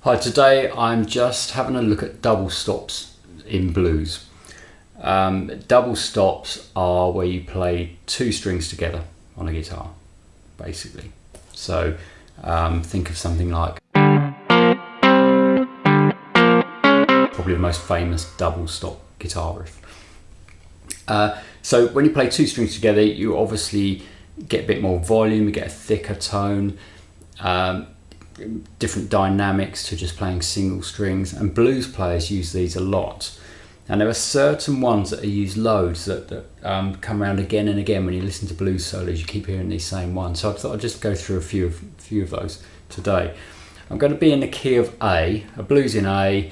Hi, today I'm just having a look at double stops in blues. Double stops are where you play two strings together on a guitar, basically. So think of something like probably the most famous double stop guitar riff. So when you play two strings together, you obviously get a bit more volume, you get a thicker tone, different dynamics to just playing single strings, and blues players use these a lot. And there are certain ones that are used loads that come around again and again. When you listen to blues solos, you keep hearing these same ones. So I thought I'd just go through a few of those today. I'm going to be in the key of A, a blues in A,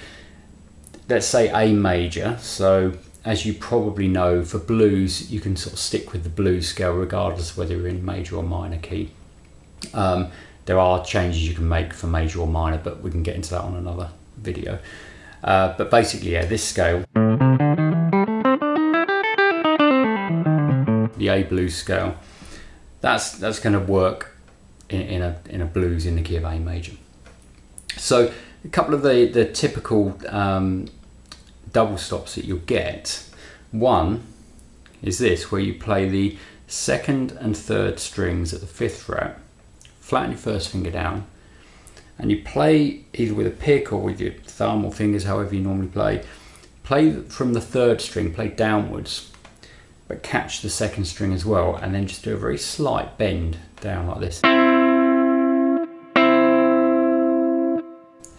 let's say A major. So as you probably know, for blues you can sort of stick with the blues scale regardless of whether you're in major or minor key. There are changes you can make for major or minor, but we can get into that on another video. But basically, yeah, this scale, the A blues scale, that's going to work in a blues in the key of A major. So a couple of the typical double stops that you'll get. One is this, where you play the second and third strings at the 5th fret, flatten your first finger down, and you play either with a pick or with your thumb or fingers, however you normally play from the third string, play downwards, but catch the second string as well, and then just do a very slight bend down like this.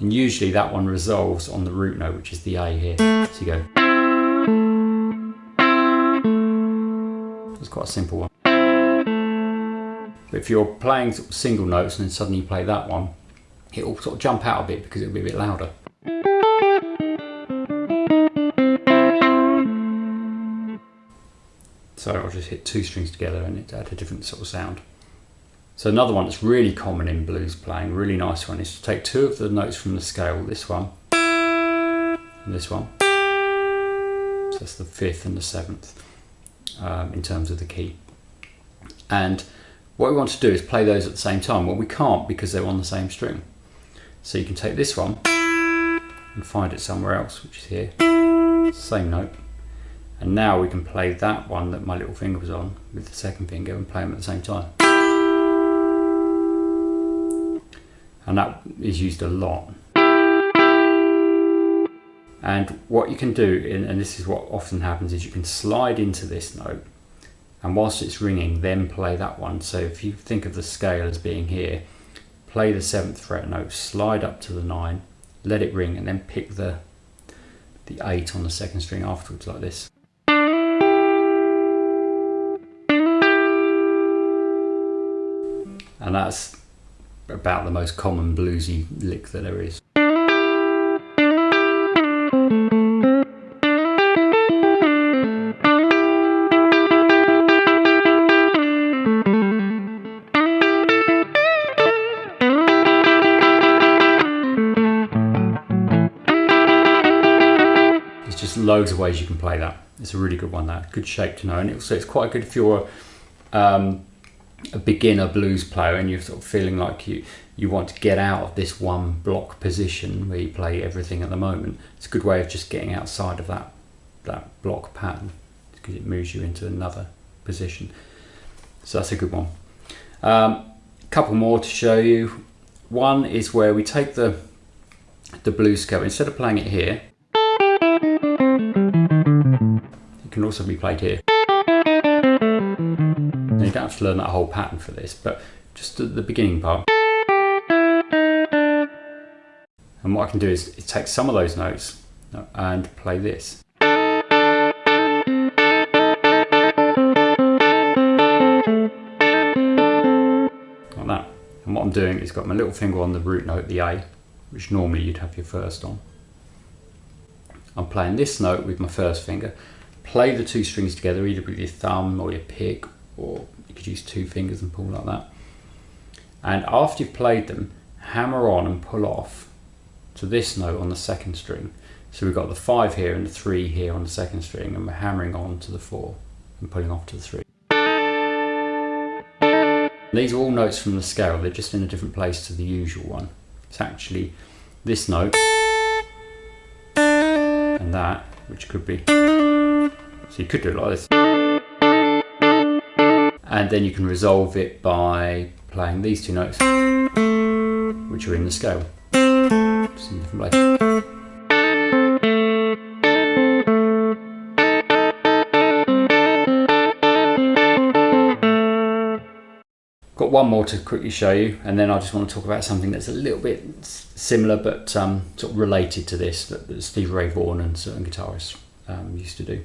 And usually that one resolves on the root note, which is the A here. So you go. It's quite a simple one. But if you're playing sort of single notes and then suddenly you play that one, it will sort of jump out a bit because it'll be a bit louder. So I'll just hit two strings together and it adds a different sort of sound. So another one that's really common in blues playing, really nice one, is to take two of the notes from the scale, this one and this one. So that's the 5th and the 7th in terms of the key. And what we want to do is play those at the same time. Well, we can't because they're on the same string. So you can take this one and find it somewhere else, which is here, same note. And now we can play that one that my little finger was on with the second finger and play them at the same time. And that is used a lot. And what you can do, and this is what often happens, is you can slide into this note, and whilst it's ringing, then play that one. So if you think of the scale as being here, play the 7th fret note, slide up to the 9, let it ring, and then pick the 8 on the second string afterwards like this. And that's about the most common bluesy lick that there is. There's just loads of ways you can play that. It's a really good one, that good shape to know, and also it's quite good if you're a beginner blues player and you're sort of feeling like you want to get out of this one block position where you play everything at the moment. It's a good way of just getting outside of that block pattern, because it moves you into another position. So that's a good one. Couple more to show you. One is where we take the blues scale, instead of playing it here, it can also be played here. You don't have to learn that whole pattern for this, but just the beginning part. And what I can do is take some of those notes and play this. Like that. And what I'm doing is got my little finger on the root note, the A, which normally you'd have your first on. I'm playing this note with my first finger. Play the two strings together, either with your thumb or your pick, or you could use two fingers and pull like that. And after you've played them, hammer on and pull off to this note on the second string. So we've got the 5 here and the 3 here on the second string, and we're hammering on to the 4 and pulling off to the 3. These are all notes from the scale, they're just in a different place to the usual one. It's actually this note and that, which could be, so you could do it like this, and then you can resolve it by playing these two notes, which are in the scale, just in different places. Got one more to quickly show you, and then I just want to talk about something that's a little bit similar but sort of related to this that Stevie Ray Vaughan and certain guitarists used to do.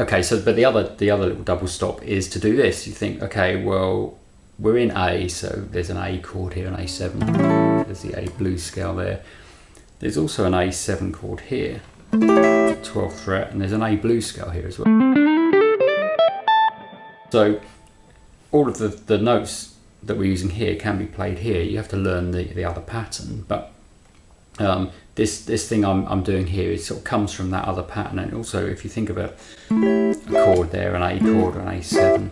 Okay, so but the other little double stop is to do this. You think, okay, well, we're in A, so there's an A chord here, an A7. There's the A blues scale there. There's also an A7 chord here, 12th fret, and there's an A blues scale here as well. So all of the notes that we're using here can be played here. You have to learn the other pattern, but this thing I'm doing here, it sort of comes from that other pattern. And also, if you think of a chord there, an A chord, an A7,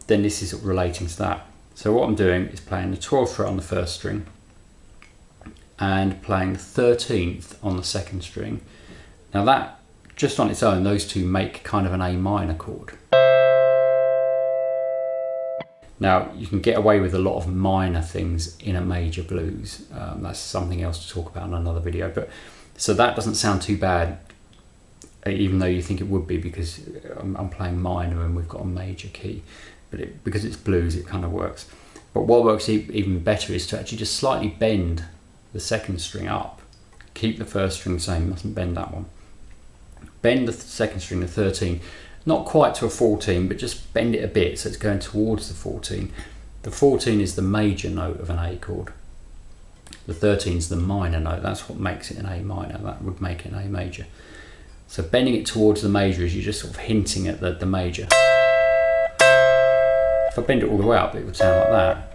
then this is relating to that. So what I'm doing is playing the 12th fret on the first string and playing the 13th on the second string. Now that, just on its own, those two make kind of an A minor chord. Now, you can get away with a lot of minor things in a major blues. That's something else to talk about in another video. But so that doesn't sound too bad, even though you think it would be, because I'm playing minor and we've got a major key. But because it's blues, it kind of works. But what works even better is to actually just slightly bend the second string up. Keep the first string the same, mustn't bend that one. Bend the second string, the 13. Not quite to a 14, but just bend it a bit so it's going towards the 14. The 14 is the major note of an A chord. The 13 is the minor note. That's what makes it an A minor. That would make it an A major. So bending it towards the major is you're just sort of hinting at the major. If I bend it all the way up, it would sound like that.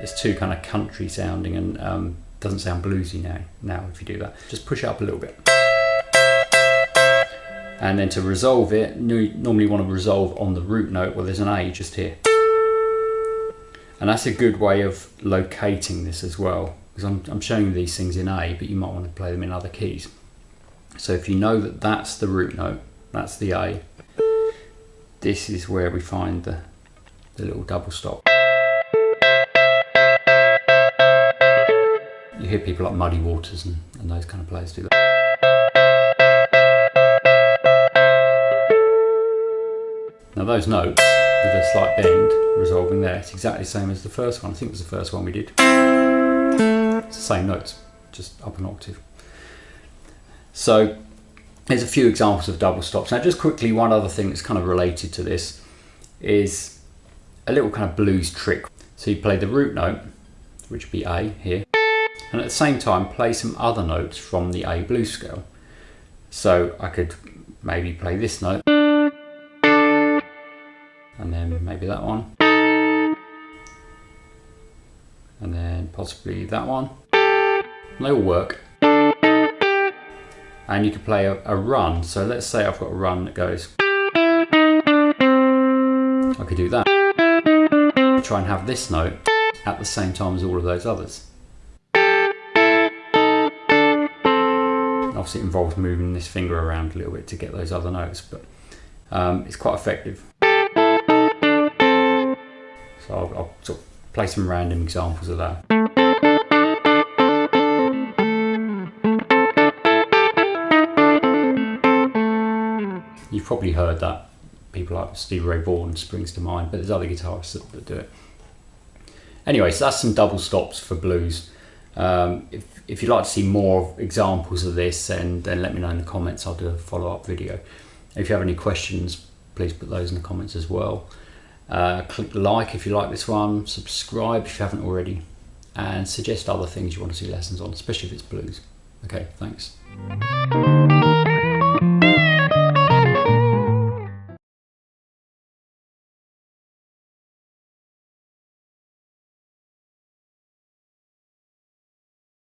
It's too kind of country sounding and doesn't sound bluesy now if you do that. Just push it up a little bit. And then to resolve it, you normally want to resolve on the root note. Well, there's an A just here. And that's a good way of locating this as well, because I'm showing you these things in A, but you might want to play them in other keys. So if you know that that's the root note, that's the A, this is where we find the little double stop. You hear people like Muddy Waters and those kind of players do that. Now those notes, with a slight bend, resolving there, it's exactly the same as the first one. I think it was the first one we did. It's the same notes, just up an octave. So there's a few examples of double stops. Now just quickly, one other thing that's kind of related to this is a little kind of blues trick. So you play the root note, which would be A here, and at the same time play some other notes from the A blues scale. So I could maybe play this note, and then maybe that one, and then possibly that one. And they all work. And you could play a run. So let's say I've got a run that goes, I could do that. Try and have this note at the same time as all of those others. Obviously it involves moving this finger around a little bit to get those other notes, but it's quite effective. So I'll sort of play some random examples of that. You've probably heard that. People like Stevie Ray Vaughan springs to mind, but there's other guitarists that do it. Anyway, so that's some double stops for blues. If you'd like to see more examples of this, then let me know in the comments. I'll do a follow-up video. If you have any questions, please put those in the comments as well. Click like if you like this one, subscribe if you haven't already, and suggest other things you want to see lessons on, especially if it's blues. Okay, thanks.